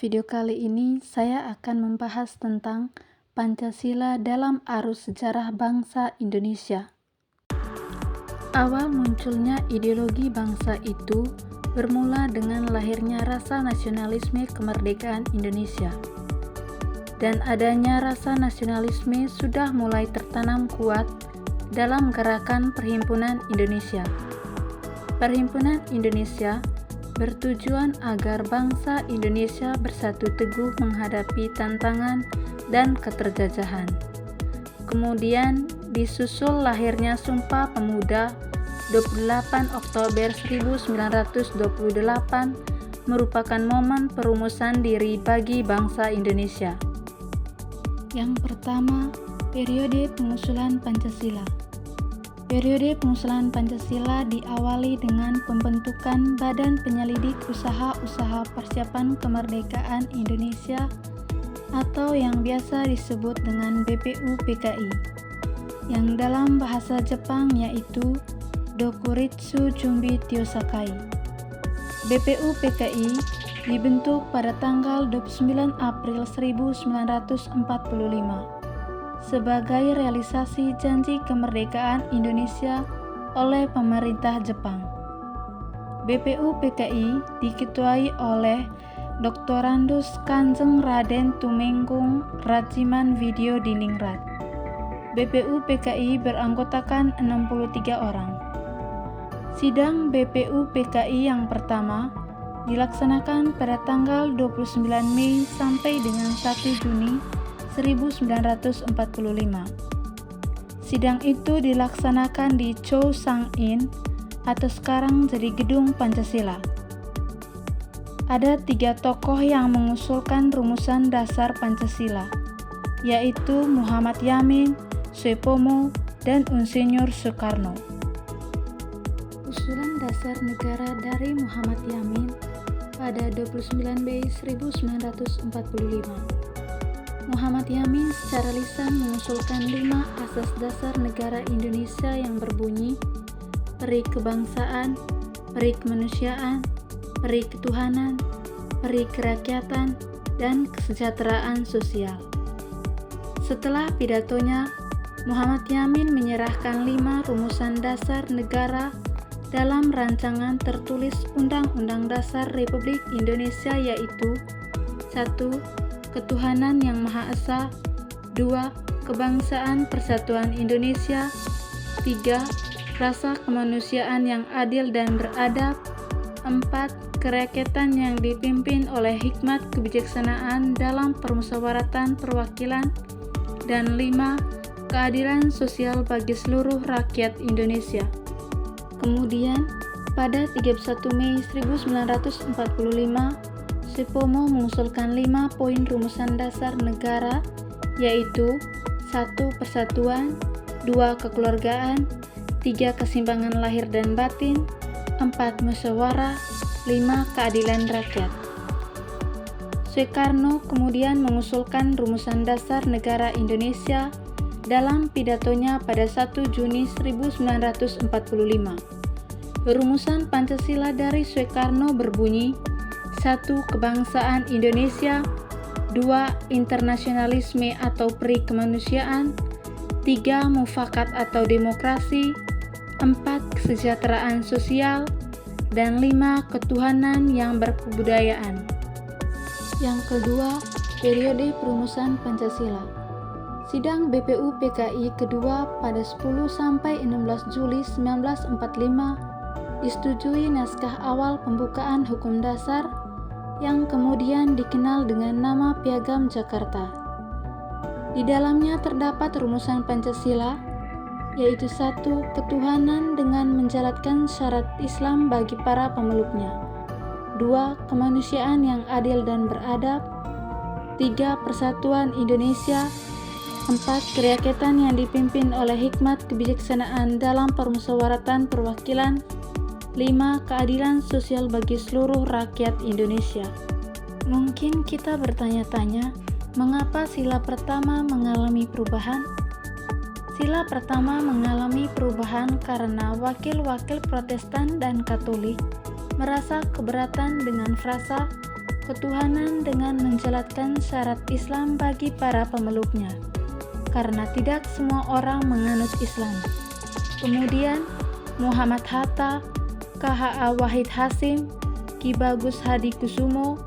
video kali ini saya akan membahas tentang Pancasila dalam arus sejarah bangsa Indonesia. Awal munculnya ideologi bangsa itu bermula dengan lahirnya rasa nasionalisme kemerdekaan Indonesia. Dan adanya rasa nasionalisme sudah mulai tertanam kuat dalam gerakan Perhimpunan Indonesia. Perhimpunan Indonesia bertujuan agar bangsa Indonesia bersatu teguh menghadapi tantangan dan keterjajahan. Kemudian disusul lahirnya Sumpah Pemuda 28 Oktober 1928 merupakan momen perumusan diri bagi bangsa Indonesia. Yang pertama, periode pengusulan Pancasila. Periode pengusulan Pancasila diawali dengan pembentukan Badan Penyelidik Usaha-Usaha Persiapan Kemerdekaan Indonesia atau yang biasa disebut dengan BPUPKI, yang dalam bahasa Jepang yaitu Dokuritsu Jumbi Tyosakai. BPUPKI dibentuk pada tanggal 29 April 1945. Sebagai realisasi janji kemerdekaan Indonesia oleh pemerintah Jepang. BPUPKI diketuai oleh Doktorandus Kanjeng Raden Tumenggung Rajiman Widyo Diningrat. BPUPKI beranggotakan 63 orang. Sidang BPUPKI yang pertama dilaksanakan pada tanggal 29 Mei sampai dengan 1 Juni 1945. Sidang itu dilaksanakan di Chow Sang-in atau sekarang jadi Gedung Pancasila. Ada 3 tokoh yang mengusulkan rumusan dasar Pancasila, yaitu Muhammad Yamin, Suepomo, dan Insinyur Soekarno. Usulan dasar negara dari Muhammad Yamin pada 29 Mei 1945. Muhammad Yamin secara lisan mengusulkan 5 asas dasar negara Indonesia yang berbunyi peri kebangsaan, peri kemanusiaan, peri ketuhanan, peri kerakyatan, dan kesejahteraan sosial. Setelah pidatonya, Muhammad Yamin menyerahkan 5 rumusan dasar negara dalam rancangan tertulis Undang-Undang Dasar Republik Indonesia yaitu 1. Ketuhanan yang Maha Esa. 2. Kebangsaan Persatuan Indonesia. 3. Rasa kemanusiaan yang adil dan beradab. 4. Kerakyatan yang dipimpin oleh hikmat kebijaksanaan dalam permusyawaratan perwakilan. Dan 5. Keadilan sosial bagi seluruh rakyat Indonesia. Kemudian, pada 31 Mei 1945, Suepomo mengusulkan 5 poin rumusan dasar negara, yaitu 1. Persatuan, 2. Kekeluargaan, 3. Keseimbangan lahir dan batin, 4. Musyawarah, 5. Keadilan rakyat. Soekarno kemudian mengusulkan rumusan dasar negara Indonesia dalam pidatonya pada 1 Juni 1945. Rumusan Pancasila dari Soekarno berbunyi 1. Kebangsaan Indonesia. 2. Internasionalisme atau peri kemanusiaan. 3. Mufakat atau demokrasi. 4. Kesejahteraan sosial. Dan 5. Ketuhanan yang berkebudayaan. Yang kedua, periode perumusan Pancasila. Sidang BPUPKI kedua pada 10-16 Juli 1945 disetujui naskah awal pembukaan hukum dasar yang kemudian dikenal dengan nama Piagam Jakarta. Di dalamnya terdapat rumusan Pancasila, yaitu 1. Ketuhanan dengan menjalankan syarat Islam bagi para pemeluknya. 2. Kemanusiaan yang adil dan beradab. 3. Persatuan Indonesia. 4. Kerakyatan yang dipimpin oleh hikmat kebijaksanaan dalam permusyawaratan perwakilan. 5. Keadilan sosial bagi seluruh rakyat Indonesia. Mungkin kita bertanya-tanya, mengapa sila pertama mengalami perubahan? Sila pertama mengalami perubahan karena wakil-wakil Protestan dan Katolik merasa keberatan dengan frasa ketuhanan dengan menjalankan syarat Islam bagi para pemeluknya, karena tidak semua orang menganut Islam. Kemudian, Muhammad Hatta, KHA Wahid Hasim, Ki Bagus Hadi Kusumo,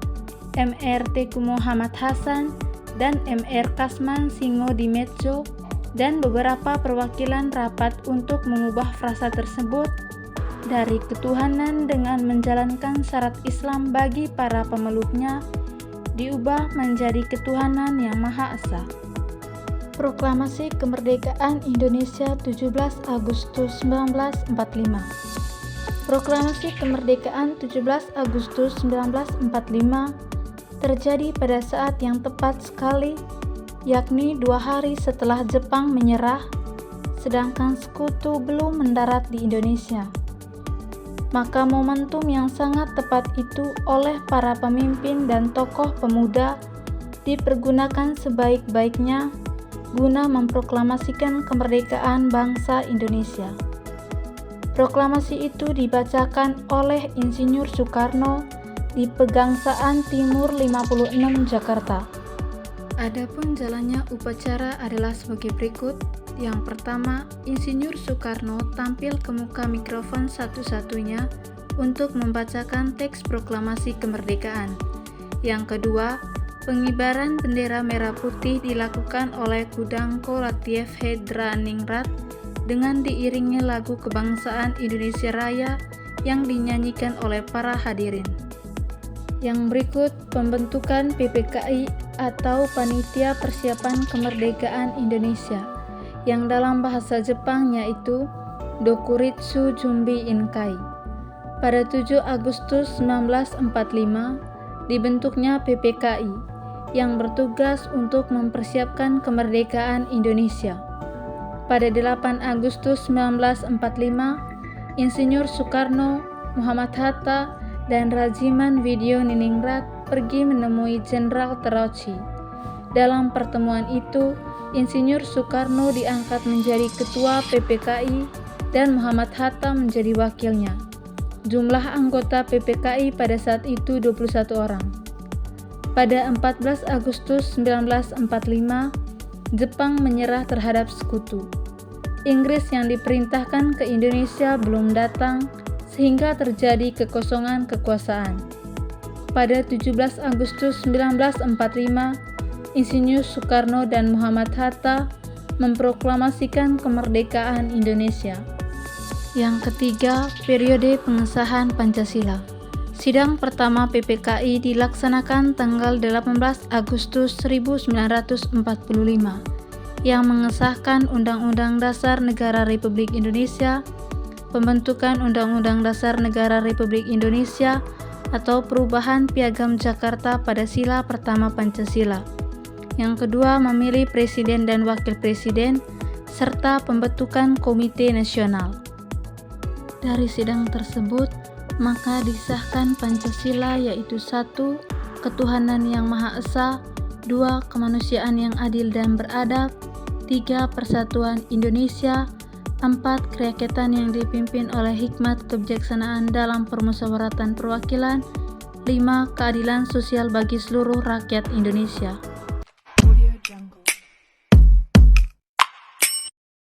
MR Teku Muhammad Hasan, dan MR Kasman Singo Dimetjo, dan beberapa perwakilan rapat untuk mengubah frasa tersebut dari ketuhanan dengan menjalankan syarat Islam bagi para pemeluknya diubah menjadi ketuhanan yang Maha Esa. Proklamasi Kemerdekaan Indonesia 17 Agustus 1945. Proklamasi Kemerdekaan 17 Agustus 1945 terjadi pada saat yang tepat sekali, yakni 2 hari setelah Jepang menyerah, sedangkan sekutu belum mendarat di Indonesia. Maka momentum yang sangat tepat itu oleh para pemimpin dan tokoh pemuda dipergunakan sebaik-baiknya guna memproklamasikan kemerdekaan bangsa Indonesia. Proklamasi itu dibacakan oleh Insinyur Soekarno di Pegangsaan Timur 56 Jakarta. Adapun jalannya upacara adalah sebagai berikut. Yang pertama, Insinyur Soekarno tampil ke muka mikrofon satu-satunya untuk membacakan teks proklamasi kemerdekaan. Yang kedua, pengibaran bendera merah putih dilakukan oleh Kudangko Latiev Hedraningrat dengan diiringi lagu kebangsaan Indonesia Raya yang dinyanyikan oleh para hadirin. Yang berikut, pembentukan PPKI atau Panitia Persiapan Kemerdekaan Indonesia, yang dalam bahasa Jepang yaitu Dokuritsu Jumbi Inkai. Pada 7 Agustus 1945, dibentuknya PPKI yang bertugas untuk mempersiapkan kemerdekaan Indonesia. Pada 8 Agustus 1945, Insinyur Soekarno, Muhammad Hatta, dan Rajiman Widyo-Niningrat pergi menemui Jenderal Terauchi. Dalam pertemuan itu, Insinyur Soekarno diangkat menjadi ketua PPKI dan Muhammad Hatta menjadi wakilnya. Jumlah anggota PPKI pada saat itu 21 orang. Pada 14 Agustus 1945, Jepang menyerah terhadap sekutu. Inggris yang diperintahkan ke Indonesia belum datang, sehingga terjadi kekosongan kekuasaan. Pada 17 Agustus 1945, Insinyur Soekarno dan Muhammad Hatta memproklamasikan kemerdekaan Indonesia. Yang ketiga, periode pengesahan Pancasila. Sidang pertama PPKI dilaksanakan tanggal 18 Agustus 1945 yang mengesahkan Undang-Undang Dasar Negara Republik Indonesia, pembentukan Undang-Undang Dasar Negara Republik Indonesia atau perubahan Piagam Jakarta pada sila pertama Pancasila. Yang kedua, memilih presiden dan wakil presiden, serta pembentukan komite nasional. Dari sidang tersebut, maka disahkan Pancasila yaitu 1. Ketuhanan yang Maha Esa, 2. Kemanusiaan yang adil dan beradab, 3. Persatuan Indonesia, 4. Kerakyatan yang dipimpin oleh hikmat kebijaksanaan dalam permusyawaratan perwakilan, 5. Keadilan sosial bagi seluruh rakyat Indonesia. Audio Jungle.